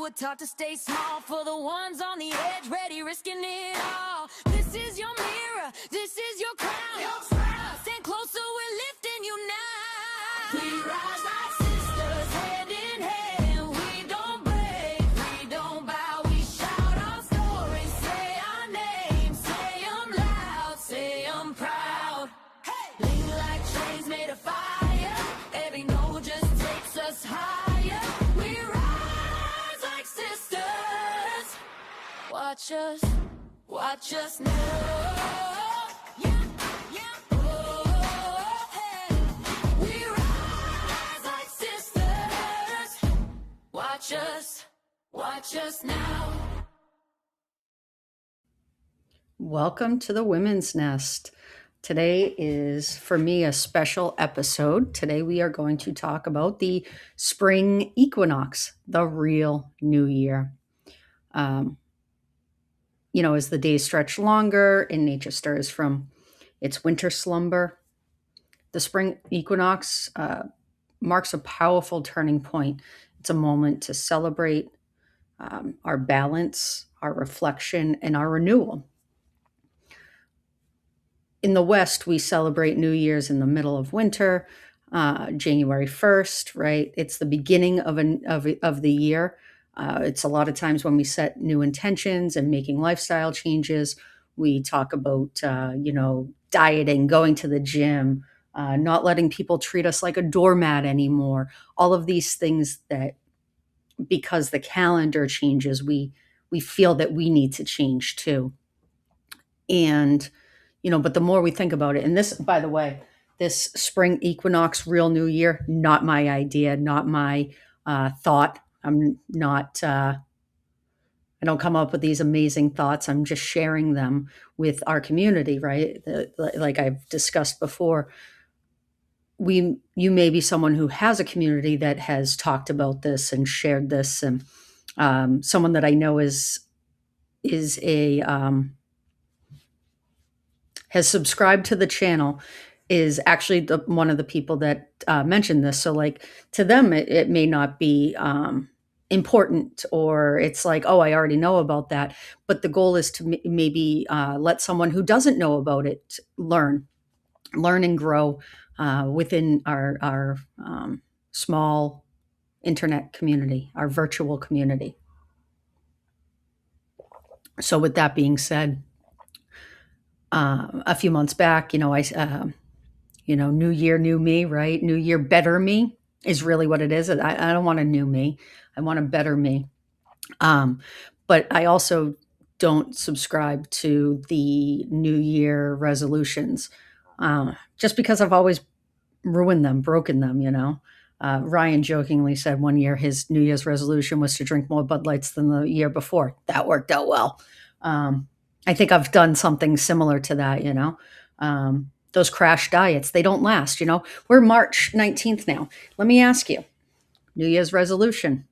were taught to stay small for the ones on the edge, ready, risking it all. This is your mirror, this is your crown. Stand closer, we're lifting you now. We rise like sisters, hand in hand. We don't break, we don't bow. We shout our stories, say our names, say 'em loud, say 'em proud. Hey! Lean like chains made of fire. Every note just takes us higher. We rise like sisters. Watch us now. Yeah, yeah. Oh, hey. We rise like sisters. Watch us now. Welcome to the Women's Nest. Today is, for me, a special episode. Today we are going to talk about the spring equinox, the real new year. As the days stretch longer and nature stirs from its winter slumber, the spring equinox marks a powerful turning point. It's a moment to celebrate our balance, our reflection, and our renewal. In the West, we celebrate New Year's in the middle of winter, January 1st, right? It's the beginning of the year. It's a lot of times when we set new intentions and making lifestyle changes. We talk about, dieting, going to the gym, not letting people treat us like a doormat anymore. All of these things that, because the calendar changes, we feel that we need to change too. And but the more we think about it, and this, by the way, this spring equinox, real new year, not my idea, not my thought. I'm not, I don't come up with these amazing thoughts. I'm just sharing them with our community, right? Like I've discussed before, you may be someone who has a community that has talked about this and shared this. And someone that I know is has subscribed to the channel, is actually one of the people that mentioned this. So like to them, it may not be important, or it's like, oh, I already know about that. But the goal is to maybe let someone who doesn't know about it learn and grow within our small internet community, our virtual community. So with that being said, a few months back, new year, new me, right? New year, better me is really what it is. I don't want a new me. I want a better me. But I also don't subscribe to the New Year resolutions, just because I've always ruined them, broken them, Ryan jokingly said one year his New Year's resolution was to drink more Bud Lights than the year before. That worked out well. I think I've done something similar to that, those crash diets, they don't last, We're March 19th now. Let me ask you, New Year's resolution,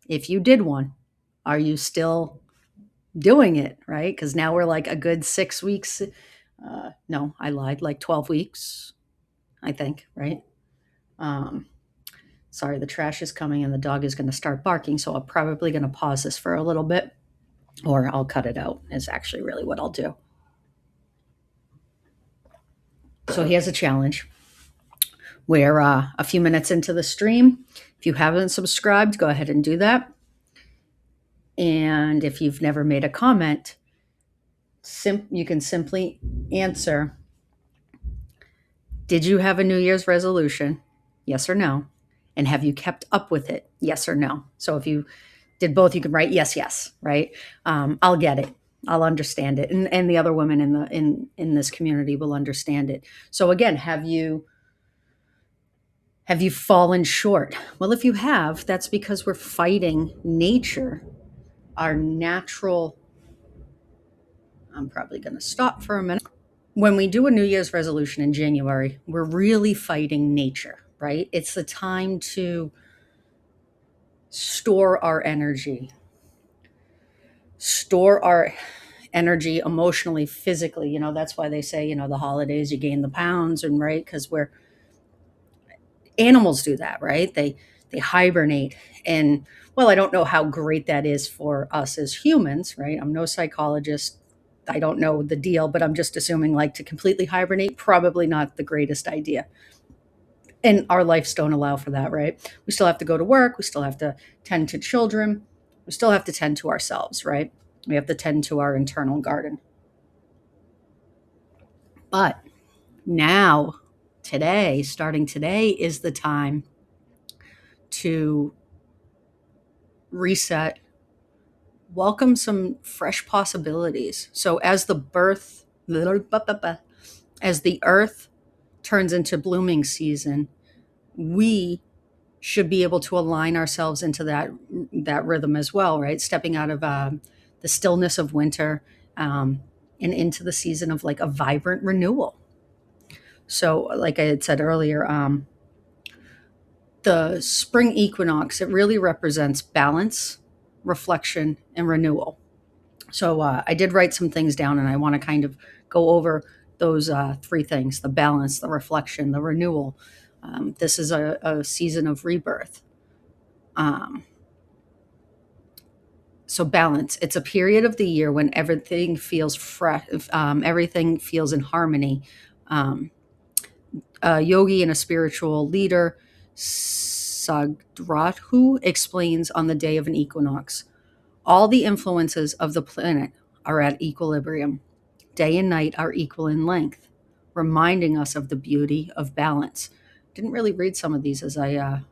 if you did one, are you still doing it, right? Because now we're like a good 6 weeks. No, I lied, like 12 weeks, I think, right? Sorry, the trash is coming and the dog is going to start barking, so I'm probably going to pause this for a little bit, or I'll cut it out, is actually really what I'll do. So here's a challenge. We're a few minutes into the stream. If you haven't subscribed, go ahead and do that. And if you've never made a comment, you can simply answer, did you have a New Year's resolution? Yes or no. And have you kept up with it? Yes or no. So if you did both, you can write yes, right? I'll get it. I'll understand it. And the other women in this community will understand it. So again, have you fallen short? Well, if you have, that's because we're fighting nature, our natural. I'm probably going to stop for a minute. When we do a New Year's resolution in January, we're really fighting nature, right? It's the time to store our energy, emotionally, physically. That's why they say, the holidays, you gain the pounds, and right, because animals do that, right? They they hibernate. And well, I don't know how great that is for us as humans, right? I'm no psychologist. I don't know the deal, but I'm just assuming like to completely hibernate, probably not the greatest idea. And our lives don't allow for that, right? We still have to go to work. We still have to tend to children. We still have to tend to ourselves, right? We have to tend to our internal garden. But now, today, starting today, is the time to reset, welcome some fresh possibilities. So as the earth turns into blooming season, we should be able to align ourselves into that rhythm as well, right? Stepping out of the stillness of winter, and into the season of like a vibrant renewal. So, like I had said earlier, the spring equinox, it really represents balance, reflection, and renewal. So I did write some things down, and I want to kind of go over those three things: the balance, the reflection, the renewal. This is a season of rebirth. Um, so balance, it's a period of the year when everything feels fresh, everything feels in harmony. Um, a yogi and a spiritual leader, Sagrathu, explains on the day of an equinox, all the influences of the planet are at equilibrium. Day and night are equal in length, reminding us of the beauty of balance. Didn't really read some of these as I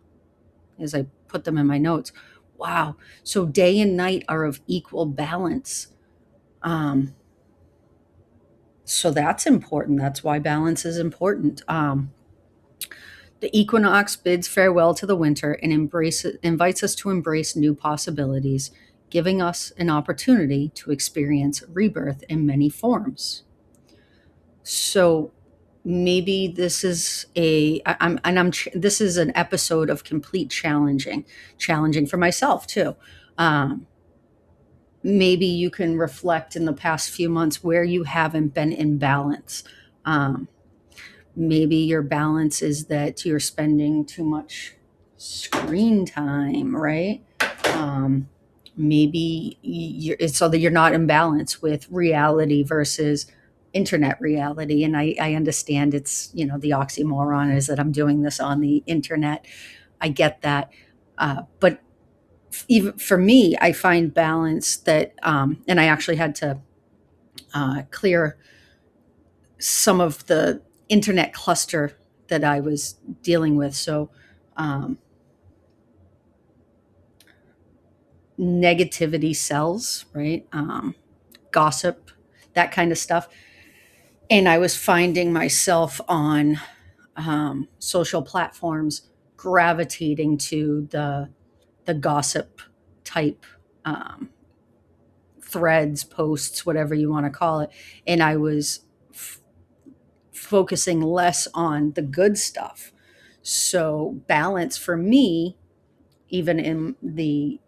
put them in my notes. Wow. So day and night are of equal balance. Um, so that's important. That's why balance is important. The equinox bids farewell to the winter and invites us to embrace new possibilities, giving us an opportunity to experience rebirth in many forms. So maybe this is this is an episode of complete challenging for myself too. Um, Maybe you can reflect in the past few months where you haven't been in balance. Um, Maybe your balance is that you're spending too much screen time, right? Um, Maybe it's so that you're not in balance with reality versus internet reality. And I understand it's, the oxymoron is that I'm doing this on the internet. I get that. But even for me, I find balance that, and I actually had to clear some of the internet cluster that I was dealing with. So, um, negativity sells, right? Gossip, that kind of stuff. And I was finding myself on social platforms gravitating to the gossip type um, threads, posts, whatever you want to call it. And I was focusing less on the good stuff. So balance for me, even in the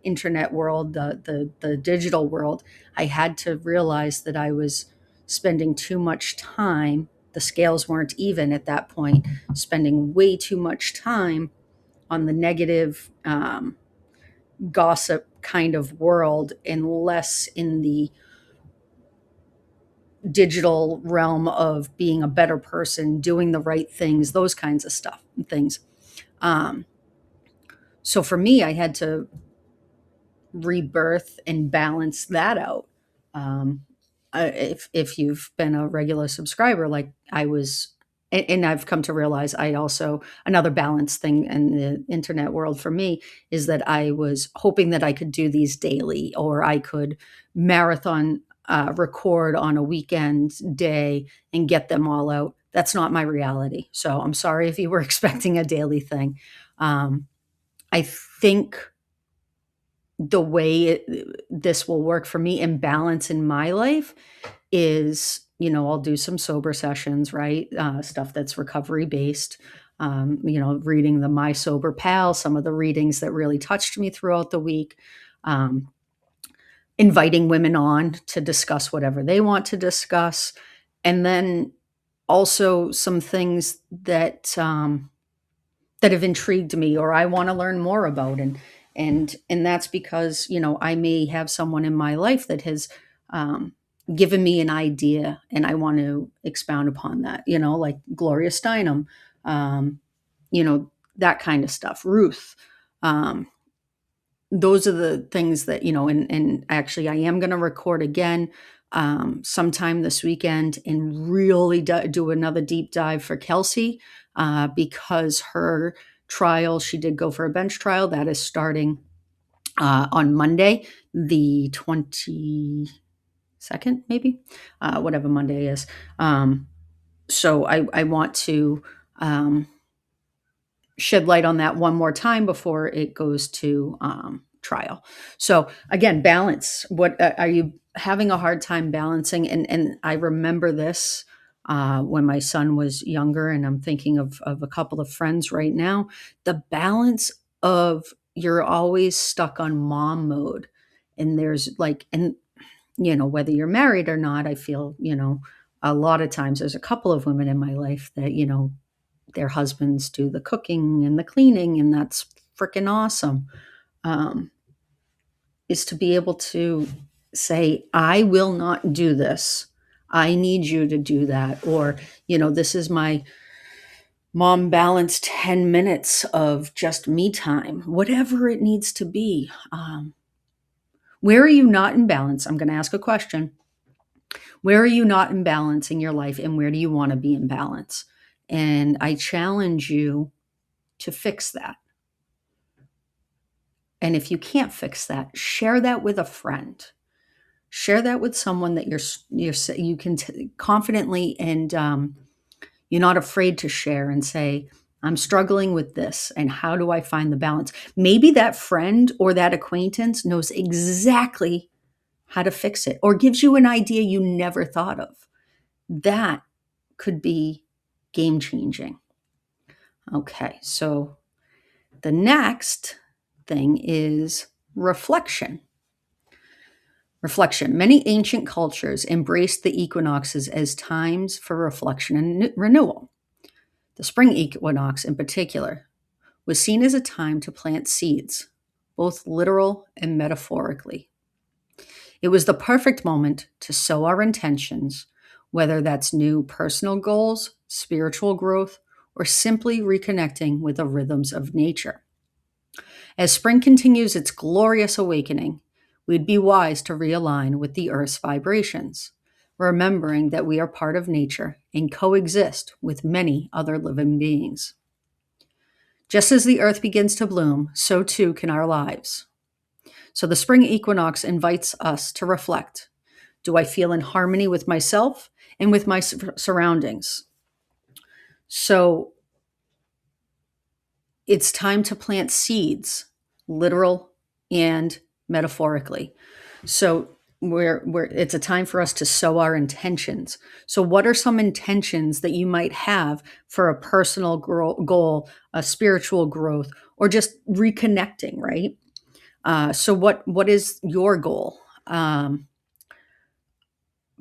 internet world, the digital world, I had to realize that I was spending too much time. The scales weren't even at that point, spending way too much time on the negative gossip kind of world and less in the digital realm of being a better person, doing the right things, those kinds of stuff and things. Um, so for me, I had to rebirth and balance that out. Um, if you've been a regular subscriber, like I was, and I've come to realize I also, another balance thing in the internet world for me is that I was hoping that I could do these daily, or I could marathon record on a weekend day and get them all out. That's not my reality. So I'm sorry if you were expecting a daily thing. I think the way this will work for me in balance in my life is, I'll do some sober sessions, right? Stuff that's recovery based. Reading the My Sober Pal, some of the readings that really touched me throughout the week. Um, Inviting women on to discuss whatever they want to discuss. And then also some things that that have intrigued me or I want to learn more about. And that's because, I may have someone in my life that has um, given me an idea and I want to expound upon that, like Gloria Steinem, um, you know, that kind of stuff. Ruth. Um, those are the things that, and actually I am going to record again sometime this weekend and really do another deep dive for Kelsey because her trial, she did go for a bench trial that is starting on Monday, the 22nd, maybe, whatever Monday is. So I want to shed light on that one more time before it goes to trial. So again, balance. What are you having a hard time balancing? And I remember this when my son was younger, and I'm thinking of a couple of friends right now. The balance of you're always stuck on mom mode, and there's like, and whether you're married or not, I feel a lot of times there's a couple of women in my life that their husbands do the cooking and the cleaning, and that's freaking awesome. Um, is to be able to say, I will not do this. I need you to do that. Or, this is my mom balanced 10 minutes of just me time, whatever it needs to be. Where are you not in balance? I'm going to ask a question. Where are you not in balance in your life, and where do you want to be in balance? And I challenge you to fix that. And if you can't fix that, share that with a friend. Share that with someone that you can confidently and you're not afraid to share and say, I'm struggling with this, and how do I find the balance? Maybe that friend or that acquaintance knows exactly how to fix it or gives you an idea you never thought of. That could be game changing. Okay, so the next thing is reflection. Reflection. Many ancient cultures embraced the equinoxes as times for reflection and renewal. The spring equinox, in particular, was seen as a time to plant seeds, both literal and metaphorically. It was the perfect moment to sow our intentions, whether that's new personal goals, spiritual growth, or simply reconnecting with the rhythms of nature. As spring continues its glorious awakening, we'd be wise to realign with the Earth's vibrations, remembering that we are part of nature and coexist with many other living beings. Just as the Earth begins to bloom, so too can our lives. So the spring equinox invites us to reflect. Do I feel in harmony with myself and with my surroundings? So it's time to plant seeds, literal and metaphorically. So it's a time for us to sow our intentions. So what are some intentions that you might have for a personal goal, a spiritual growth, or just reconnecting, right? So what is your goal?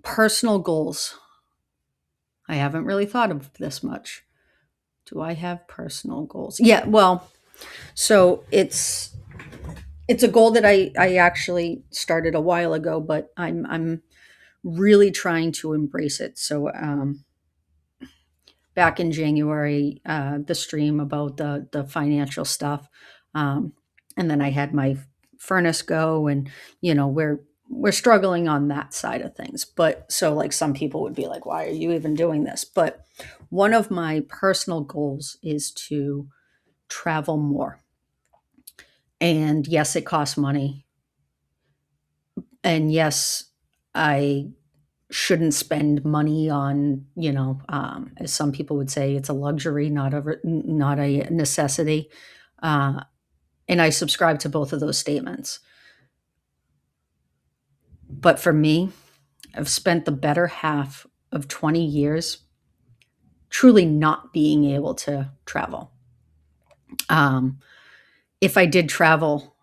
Personal goals. I haven't really thought of this much. Do I have personal goals? Yeah, well, so it's a goal that I actually started a while ago, but I'm really trying to embrace it. So back in January, the stream about the financial stuff, and then I had my furnace go, and we're struggling on that side of things. But so like some people would be like, why are you even doing this? But one of my personal goals is to travel more. And yes, it costs money. And yes, I shouldn't spend money on, as some people would say, it's a luxury, not a necessity. And I subscribe to both of those statements. But for me, I've spent the better half of 20 years truly not being able to travel. If I did travel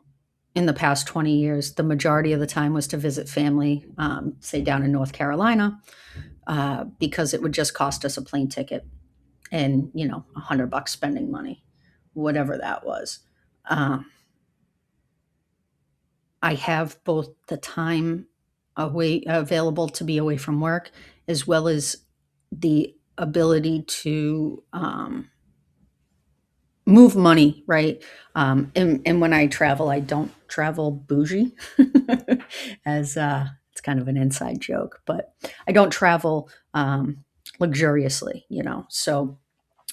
in the past 20 years, the majority of the time was to visit family, say down in North Carolina, because it would just cost us a plane ticket and $100 spending money. whatever that was. Um, I have both the time away available to be away from work, as well as the ability to move money, right? And when I travel, I don't travel bougie, as it's kind of an inside joke, but I don't travel luxuriously, you know. So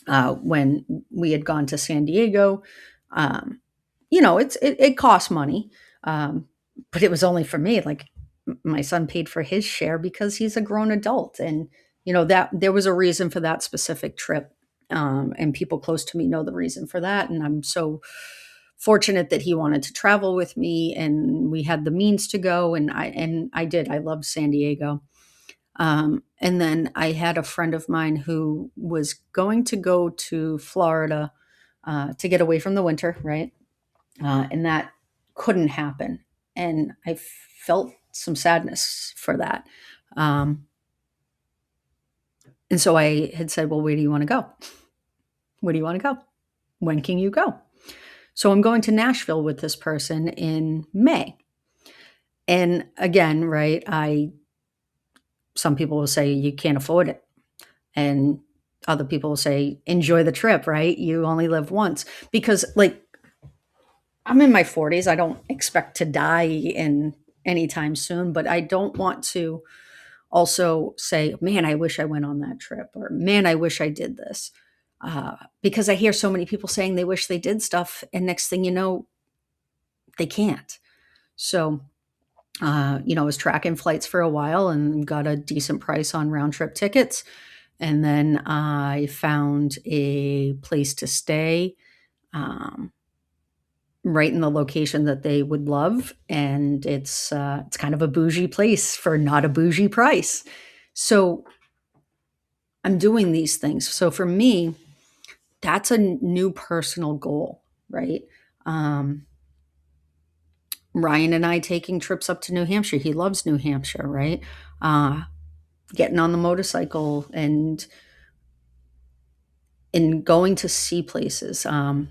when we had gone to San Diego, um, you know, it cost money, um, but it was only for me. Like my son paid for his share because he's a grown adult, and you know that there was a reason for that specific trip. And people close to me know the reason for that, and I'm so fortunate that he wanted to travel with me, and we had the means to go, and I did. I loved San Diego. And then I had a friend of mine who was going to go to Florida to get away from the winter, right? And that couldn't happen. And I felt some sadness for that. Um, and so I had said, well, where do you want to go? Where do you want to go? When can you go? So I'm going to Nashville with this person in May. And again, right, some people will say you can't afford it. And other people will say, enjoy the trip, right? You only live once. Because, like, I'm in my 40s. I don't expect to die in anytime soon, but I don't want to also say, man, I wish I went on that trip, or man, I wish I did this. Because I hear so many people saying they wish they did stuff, and next thing you know, they can't. So, you know, I was tracking flights for a while and got a decent price on round trip tickets. And then I found a place to stay, um, right in the location that they would love, and it's kind of a bougie place for not a bougie price. So I'm doing these things. So for me, that's a new personal goal, right? Um, Ryan and I taking trips up to New Hampshire. He loves New Hampshire, right? Uh, Getting on the motorcycle and going to see places. I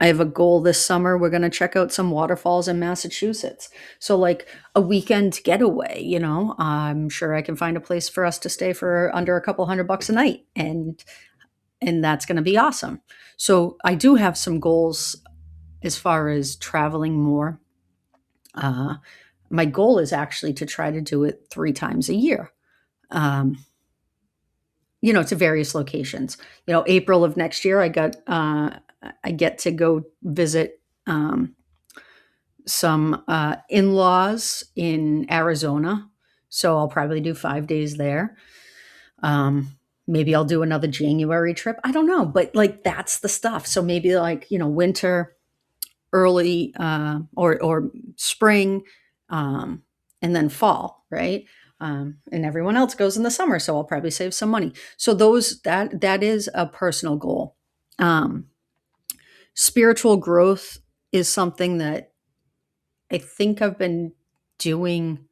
have a goal this summer. We're going to check out some waterfalls in Massachusetts. So, like a weekend getaway, you know, I'm sure I can find a place for us to stay for under a couple $100 a night, and that's going to be awesome. So, I do have some goals as far as traveling more. Uh, my goal is actually to try to do it 3 times a year. Um, you know, to various locations. You know, April of next year, I get to go visit some in-laws in Arizona, so I'll probably do 5 days there. Maybe I'll do another January trip. I don't know, but like that's the stuff. So maybe like winter, early or spring, um, and then fall, right? And everyone else goes in the summer, so I'll probably save some money. So that is a personal goal. Um, Spiritual growth is something that I think I've been doing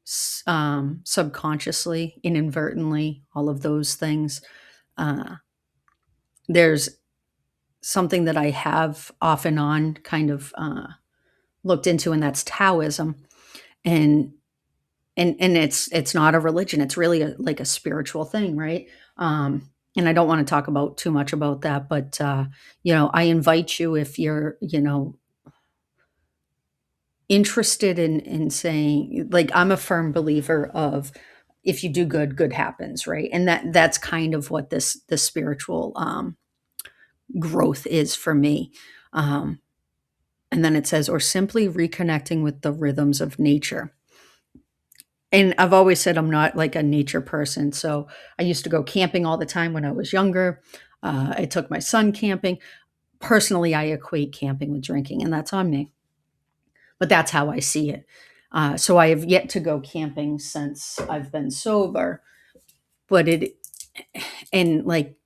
subconsciously, inadvertently, all of those things. Uh, there's something that I have off and on kind of looked into, and that's Taoism. And and it's not a religion. It's really like a spiritual thing, right? And I don't want to talk about too much about that, but you know, I invite you, if you're, you know, interested in saying, like, I'm a firm believer of, if you do good, good happens, right? And that's kind of what this spiritual growth is for me. um, and then it says, or simply reconnecting with the rhythms of nature. And I've always said I'm not like a nature person. So I used to go camping all the time when I was younger. I took my son camping. Personally, I equate camping with drinking, and that's on me, but that's how I see it. So I have yet to go camping since I've been sober. But and like,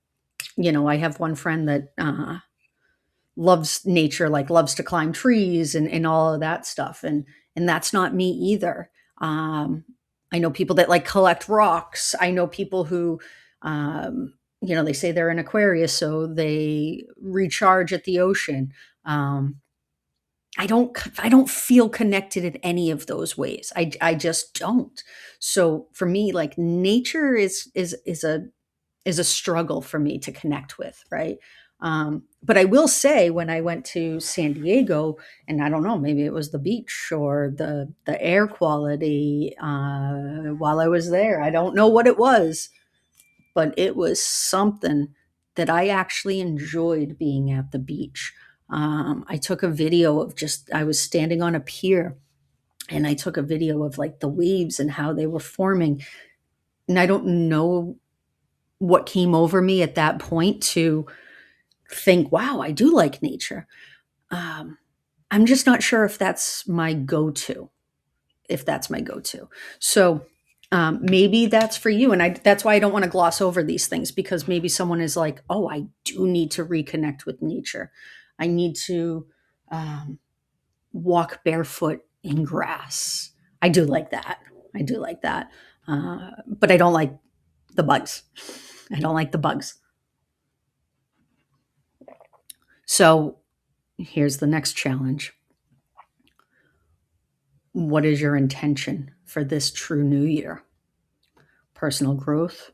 you know, I have one friend that loves nature, like loves to climb trees and all of that stuff. And that's not me either. I know people that like collect rocks. I know people who, um, they say they're an Aquarius, so they recharge at the ocean. Um, I don't feel connected in any of those ways. I just don't. So for me, like nature is a struggle for me to connect with, right? But I will say, when I went to San Diego, and I don't know, maybe it was the beach or the air quality while I was there. I don't know what it was, but it was something that I actually enjoyed being at the beach. I took a video of I was standing on a pier, and I took a video of like the waves and how they were forming. And I don't know what came over me at that point to think, wow, I do like nature. Um, I'm just not sure if that's my go to, if that's my go to. So maybe that's for you. And that's why I don't want to gloss over these things, because maybe someone is like, oh, I do need to reconnect with nature. I need to um, walk barefoot in grass. I do like that. I do like that. But I don't like the bugs. I don't like the bugs. So here's the next challenge. What is your intention for this true new year? Personal growth,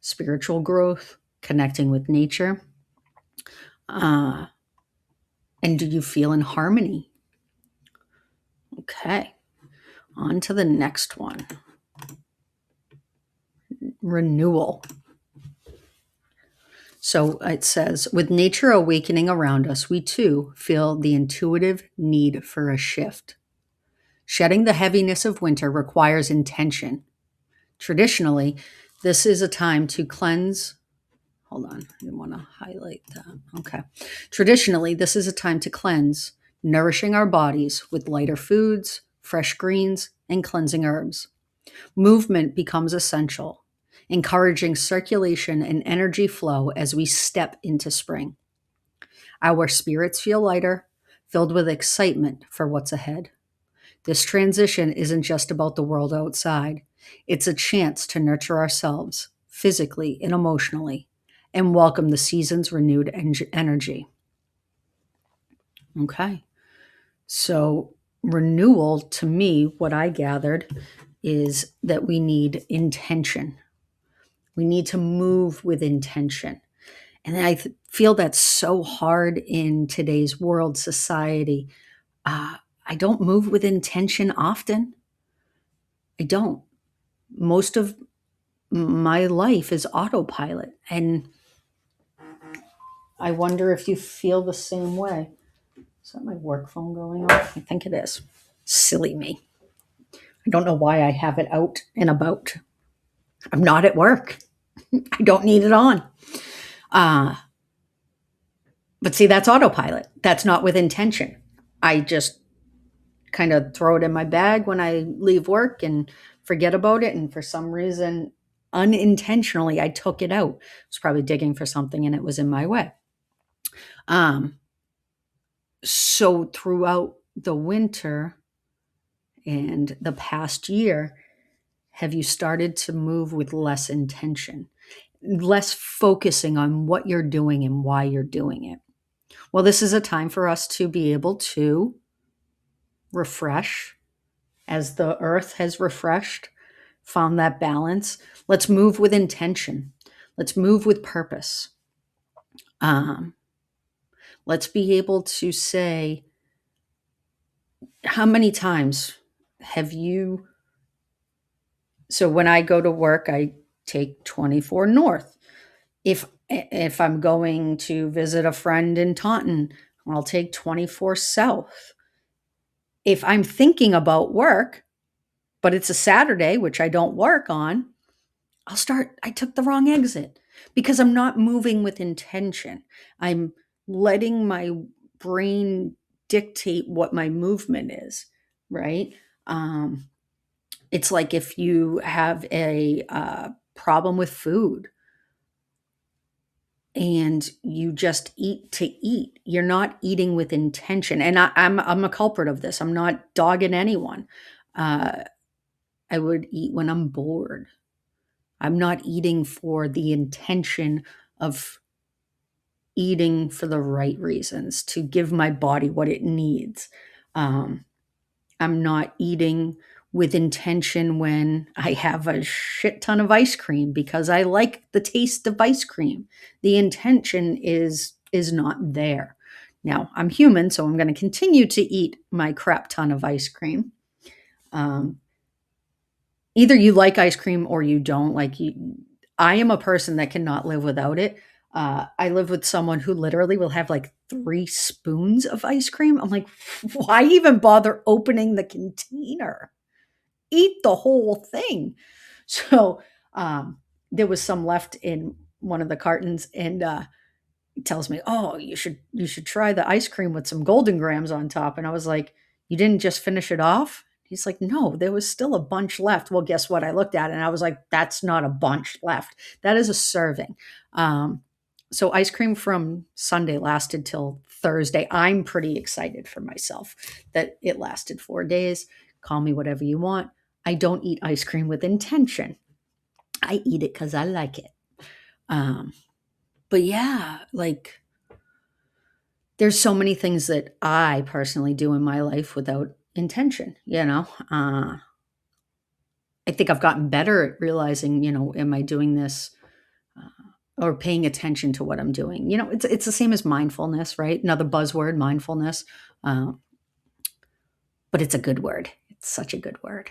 spiritual growth, connecting with nature. Uh, and do you feel in harmony? Okay, on to the next one. Renewal. So it says, with nature awakening around us, we too feel the intuitive need for a shift. Shedding the heaviness of winter requires intention. Traditionally, this is a time to cleanse. Hold on, I want to highlight that. Okay. Traditionally, this is a time to cleanse, nourishing our bodies with lighter foods, fresh greens, and cleansing herbs. Movement becomes essential, encouraging circulation and energy flow as we step into spring. Our spirits feel lighter, filled with excitement for what's ahead. This transition isn't just about the world outside, it's a chance to nurture ourselves physically and emotionally and welcome the season's renewed energy. Okay. So, renewal to me, what I gathered is that we need intention. We need to move with intention. And feel that's so hard in today's world society. I don't move with intention often. I don't. Most of my life is autopilot. And I wonder if you feel the same way. Is that my work phone going off? I think it is. Silly me. I don't know why I have it out and about. I'm not at work. I don't need it on. But see, that's autopilot. That's not with intention. I just kind of throw it in my bag when I leave work and forget about it. And for some reason, unintentionally, I took it out. I was probably digging for something and it was in my way. So throughout the winter and the past year, have you started to move with less intention, less focusing on what you're doing and why you're doing it? Well, this is a time for us to be able to refresh as the earth has refreshed, found that balance. Let's move with intention. Let's move with purpose. Let's be able to say, how many times have you? So when I go to work, I take 24 north. If I'm going to visit a friend in Taunton, I'll take 24 south. If I'm thinking about work, but it's a Saturday, which I don't work on, I took the wrong exit because I'm not moving with intention. I'm letting my brain dictate what my movement is, right? It's like if you have a problem with food and you just eat to eat, you're not eating with intention. And I'm a culprit of this. I'm not dogging anyone. I would eat when I'm bored. I'm not eating for the intention of eating for the right reasons, to give my body what it needs. Um, I'm not eating with intention when I have a shit ton of ice cream because I like the taste of ice cream. The intention is not there. Now, I'm human, so I'm going to continue to eat my crap ton of ice cream. Um, Either you like ice cream or you don't. I am a person that cannot live without it. I live with someone who literally will have like 3 spoons of ice cream. I'm like, why even bother opening the container? Eat the whole thing. So there was some left in one of the cartons, and he tells me, "Oh, you should try the ice cream with some golden grams on top." And I was like, "You didn't just finish it off?" He's like, "No, there was still a bunch left." Well, guess what? I looked at it and I was like, "That's not a bunch left. That is a serving." So ice cream from Sunday lasted till Thursday. I'm pretty excited for myself that it lasted 4 days. Call me whatever you want. I don't eat ice cream with intention. I eat it because I like it. Um, but yeah, like there's so many things that I personally do in my life without intention, you know? I think I've gotten better at realizing, am I doing this or paying attention to what I'm doing? It's the same as mindfulness, right? Another buzzword, mindfulness. Uh, but it's a good word. It's such a good word.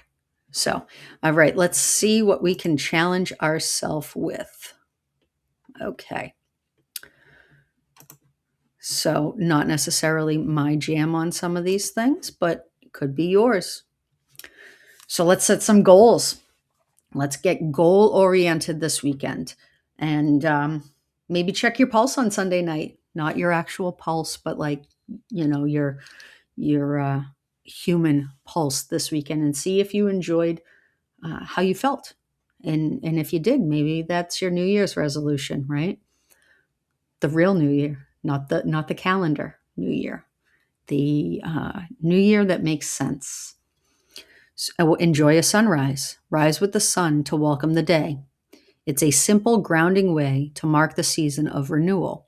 So, all right, let's see what we can challenge ourselves with. Okay. So, not necessarily my jam on some of these things, but it could be yours. So, let's set some goals. Let's get goal oriented this weekend, and maybe check your pulse on Sunday night. Not your actual pulse, but like your human pulse this weekend, and see if you enjoyed how you felt. And if you did, maybe that's your New Year's resolution, right? The real New Year, not the calendar New Year, the New Year that makes sense. So, enjoy a sunrise. Rise with the sun to welcome the day. It's a simple, grounding way to mark the season of renewal.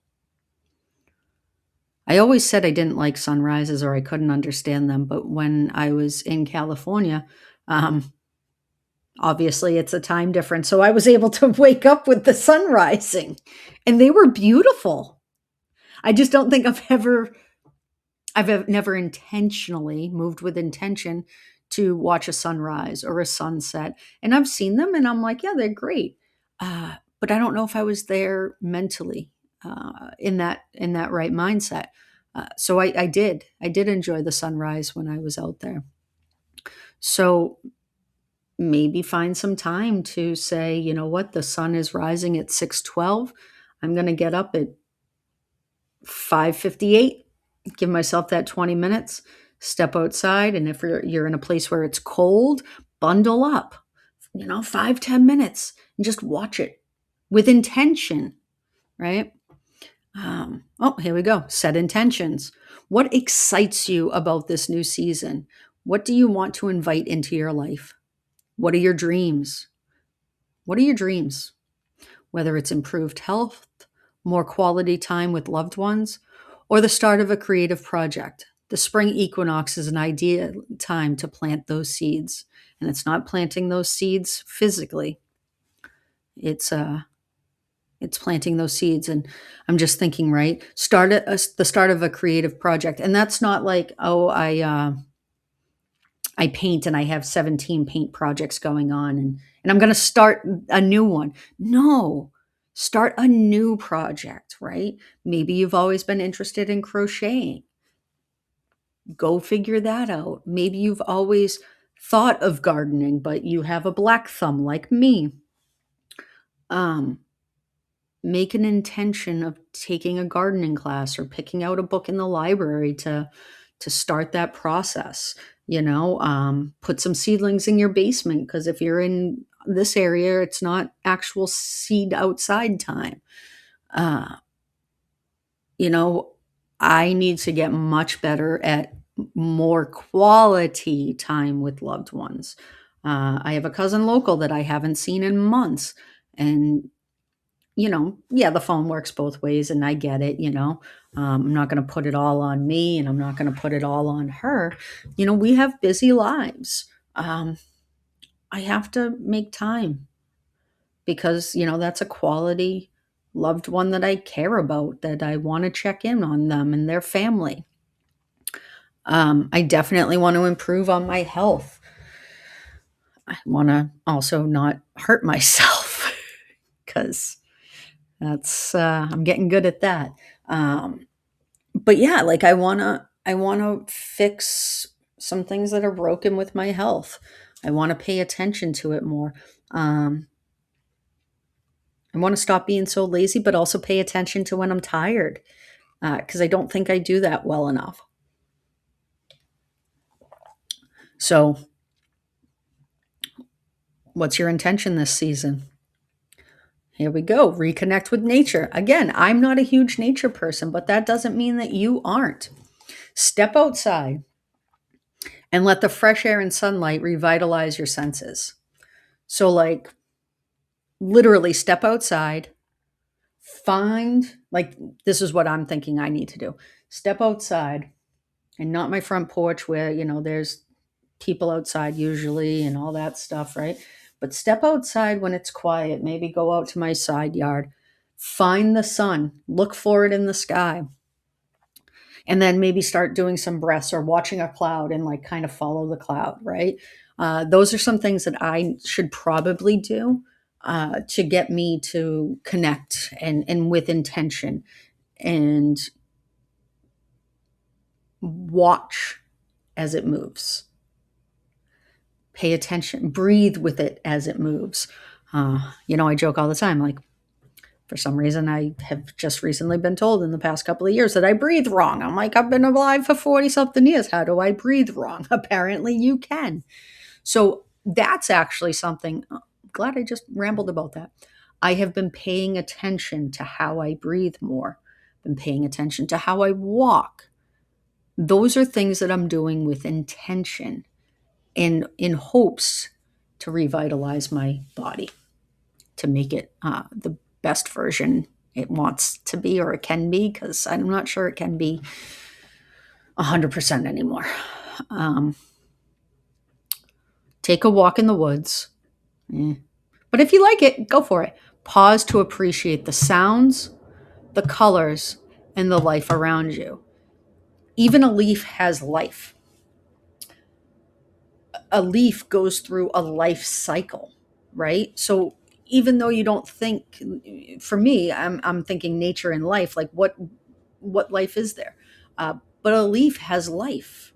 I always said I didn't like sunrises or I couldn't understand them, but when I was in California, um, obviously it's a time difference, so I was able to wake up with the sun rising, and they were beautiful. I just don't think I've never intentionally moved with intention to watch a sunrise or a sunset. And I've seen them and I'm like, yeah, they're great. But I don't know if I was there mentally in that right mindset. So I did enjoy the sunrise when I was out there. So maybe find some time to say, you know what, the sun is rising at 6:12. I'm going to get up at 5:58, give myself that 20 minutes, step outside, and if you're in a place where it's cold, bundle up. 5-10 minutes and just watch it with intention, right? Here we go. Set intentions. What excites you about this new season? What do you want to invite into your life? What are your dreams? What are your dreams? Whether it's improved health, more quality time with loved ones, or the start of a creative project. The spring equinox is an ideal time to plant those seeds. And it's not planting those seeds physically. It's planting those seeds. And I'm just thinking, right? The start of a creative project. And that's not like, oh, I paint and I have 17 paint projects going on and I'm going to start a new one. No, start a new project, right? Maybe you've always been interested in crocheting. Go figure that out. Maybe you've always thought of gardening, but you have a black thumb like me. Um, Make an intention of taking a gardening class or picking out a book in the library to start that process. Put some seedlings in your basement, because if you're in this area, it's not actual seed outside time. uh, you know I need to get much better at more quality time with loved ones. I have a cousin local that I haven't seen in months, and yeah, the phone works both ways, and I get it. I'm not going to put it all on me, and I'm not going to put it all on her. We have busy lives. Um, I have to make time because, that's a quality loved one that I care about, that I want to check in on them and their family. I definitely want to improve on my health. I want to also not hurt myself because I'm getting good at that. Um, but yeah, like I want to fix some things that are broken with my health. I want to pay attention to it more. Um, I want to stop being so lazy, but also pay attention to when I'm tired because I don't think I do that well enough. So, what's your intention this season? Here we go. Reconnect with nature. Again, I'm not a huge nature person, but that doesn't mean that you aren't. Step outside and let the fresh air and sunlight revitalize your senses. So, like, literally step outside, like, this is what I'm thinking I need to do. Step outside and not my front porch where, there's people outside usually and all that stuff, right? But step outside when it's quiet. Maybe go out to my side yard, find the sun, look for it in the sky, and then maybe start doing some breaths or watching a cloud and like kind of follow the cloud, right? Those are some things that I should probably do to get me to connect and with intention and watch as it moves. Pay attention, breathe with it as it moves. I joke all the time, like, for some reason, I have just recently been told in the past couple of years that I breathe wrong. I'm like, I've been alive for 40 something years. How do I breathe wrong? Apparently, you can. So, that's actually something. Glad I just rambled about that. I have been paying attention to how I breathe more, been paying attention to how I walk. Those are things that I'm doing with intention and in hopes to revitalize my body, to make it the best version it wants to be or it can be, because I'm not sure it can be 100% anymore. Um, Take a walk in the woods. Eh. But if you like it, go for it. Pause to appreciate the sounds, the colors, and the life around you. Even a leaf has life. A leaf goes through a life cycle, right? So even though you don't think, for me, I'm thinking nature and life, like what life is there? But a leaf has life,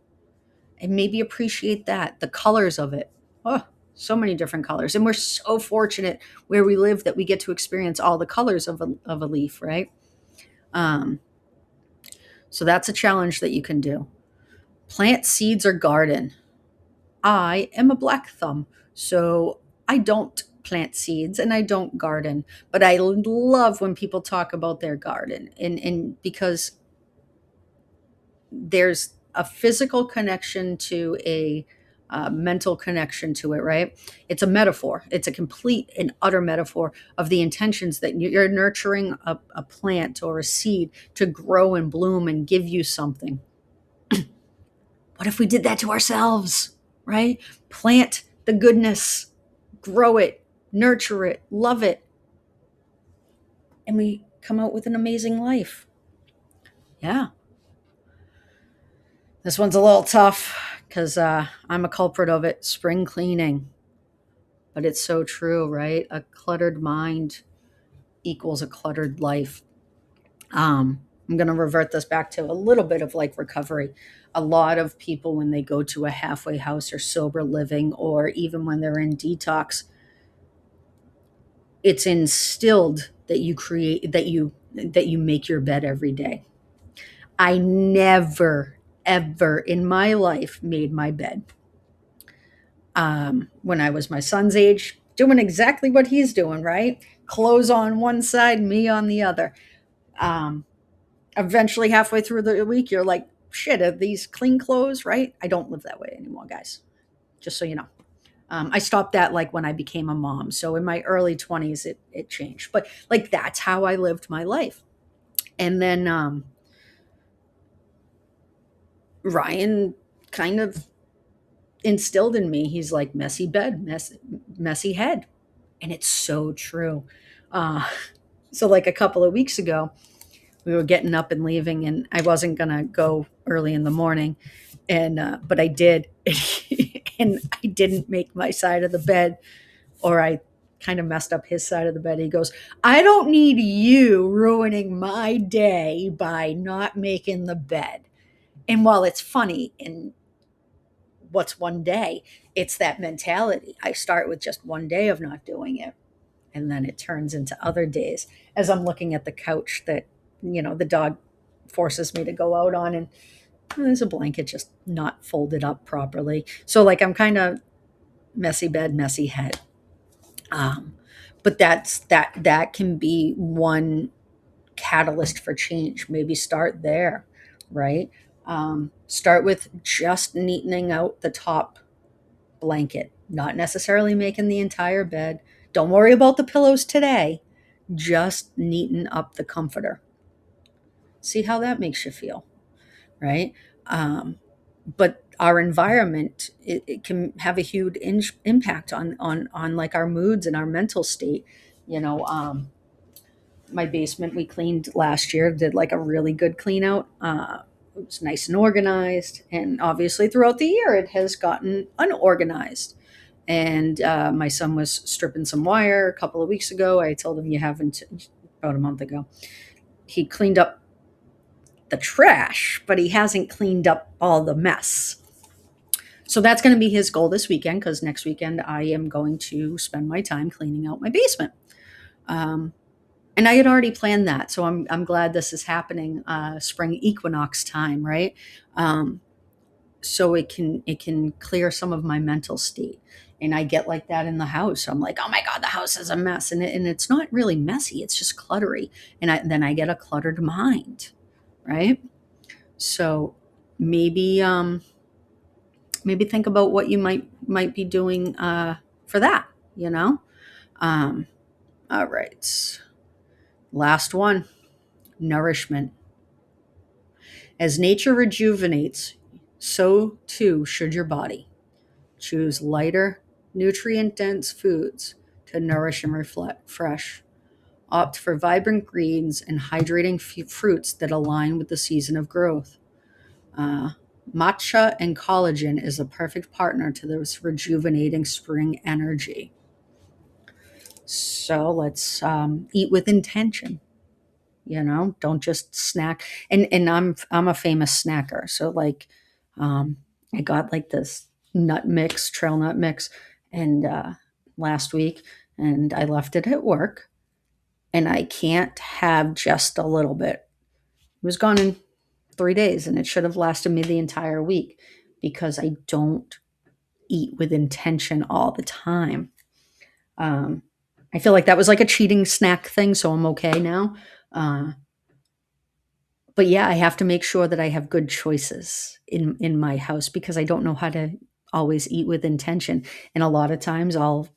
and maybe appreciate that, the colors of it. Oh, so many different colors, and we're so fortunate where we live that we get to experience all the colors of a leaf, right? Um, so that's a challenge that you can do. Plant seeds or garden. I am a black thumb, so I don't plant seeds and I don't garden, but I love when people talk about their garden, and because there's a physical connection to a mental connection to it, right? It's a metaphor. It's a complete and utter metaphor of the intentions that you're nurturing a plant or a seed to grow and bloom and give you something. What if we did that to ourselves, right? Plant the goodness, grow it, nurture it, love it, and we come out with an amazing life. Yeah. This one's a little tough because I'm a culprit of it. Spring cleaning. But it's so true, right? A cluttered mind equals a cluttered life. I'm going to revert this back to a little bit of like recovery. A lot of people, when they go to a halfway house or sober living, or even when they're in detox, it's instilled that you make your bed every day. I never ever in my life made my bed. When I was my son's age, doing exactly what he's doing, right? Clothes on one side, me on the other. Um, Eventually, halfway through the week, you're like, shit, are these clean clothes, right? I don't live that way anymore, guys, just so you know. I stopped that like when I became a mom. So in my early 20s, it changed. But like that's how I lived my life. And then Ryan kind of instilled in me, he's like, messy bed, messy head. And it's so true. Uh, so, like a couple of weeks ago, we were getting up and leaving, and I wasn't going to go early in the morning. But I did. And I didn't make my side of the bed, or I kind of messed up his side of the bed. He goes, I don't need you ruining my day by not making the bed. And while it's funny and what's one day, it's that mentality. I start with just one day of not doing it, and then it turns into other days as I'm looking at the couch that, the dog forces me to go out on, and there's a blanket just not folded up properly. So like I'm kind of messy bed, messy head. Um, but that can be one catalyst for change. Maybe start there, right? Start with just neatening out the top blanket, not necessarily making the entire bed. Don't worry about the pillows today. Just neaten up the comforter. See how that makes you feel, right? Um, but our environment, it can have a huge impact on like our moods and our mental state. You know, my basement we cleaned last year, did like a really good clean out. It was nice and organized, and obviously throughout the year it has gotten unorganized. And my son was stripping some wire a couple of weeks ago. I told him, you haven't, about a month ago. He cleaned up the trash, but he hasn't cleaned up all the mess. So that's going to be his goal this weekend, because next weekend I am going to spend my time cleaning out my basement. Um, and I had already planned that, so I'm glad this is happening. Spring equinox time, right? So it can clear some of my mental state, and I get like that in the house. I'm like, oh my god, the house is a mess, and it's not really messy, it's just cluttery, and then I get a cluttered mind, right? So maybe maybe think about what you might be doing for that, you know. um, all right, last one: nourishment. As nature rejuvenates, so too should your body. Choose lighter, nutrient dense foods to nourish and refresh. Opt for vibrant greens and hydrating fruits that align with the season of growth. Uh, Matcha and collagen is a perfect partner to this rejuvenating spring energy. So let's eat with intention. Don't just snack. And I'm a famous snacker. So like, um, I got like this nut mix, trail nut mix, and last week, and I left it at work, and I can't have just a little bit. It was gone in 3 days, and it should have lasted me the entire week, because I don't eat with intention all the time. Um, I feel like that was like a cheating snack thing, so I'm okay now. Uh, but yeah, I have to make sure that I have good choices in my house, because I don't know how to always eat with intention. And a lot of times I'll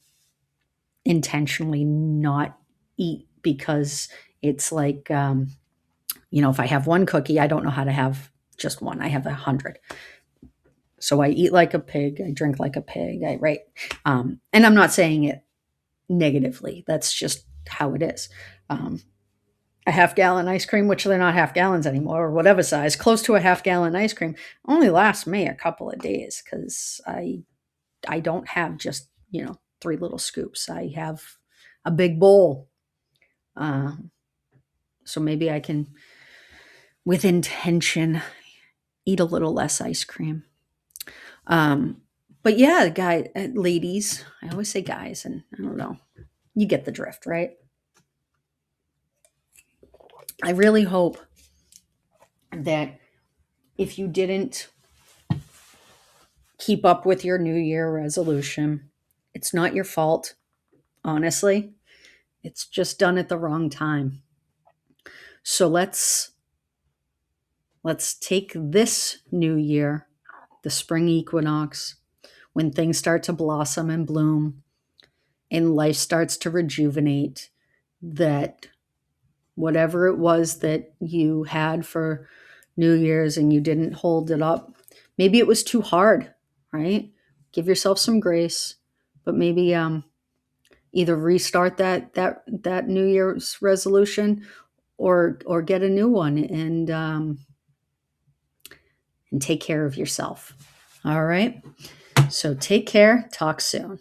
intentionally not eat, because it's like, if I have one cookie, I don't know how to have just one. I have 100. So I eat like a pig. I drink like a pig. Right. And I'm not saying it negatively. That's just how it is. A half-gallon ice cream, which they're not half gallons anymore, or whatever size, close to a half-gallon ice cream, only lasts me a couple of days, because I don't have just 3 little scoops. I have a big bowl. So maybe I can, with intention, eat a little less ice cream. But yeah, ladies, I always say guys, and I don't know, you get the drift, right? I really hope that if you didn't keep up with your New Year resolution, it's not your fault, honestly. It's just done at the wrong time. So let's take this new year, the spring equinox, when things start to blossom and bloom and life starts to rejuvenate, that whatever it was that you had for New Year's and you didn't hold it up, maybe it was too hard, right? Give yourself some grace, but maybe either restart that New Year's resolution, or get a new one, and take care of yourself. All right. So take care. Talk soon.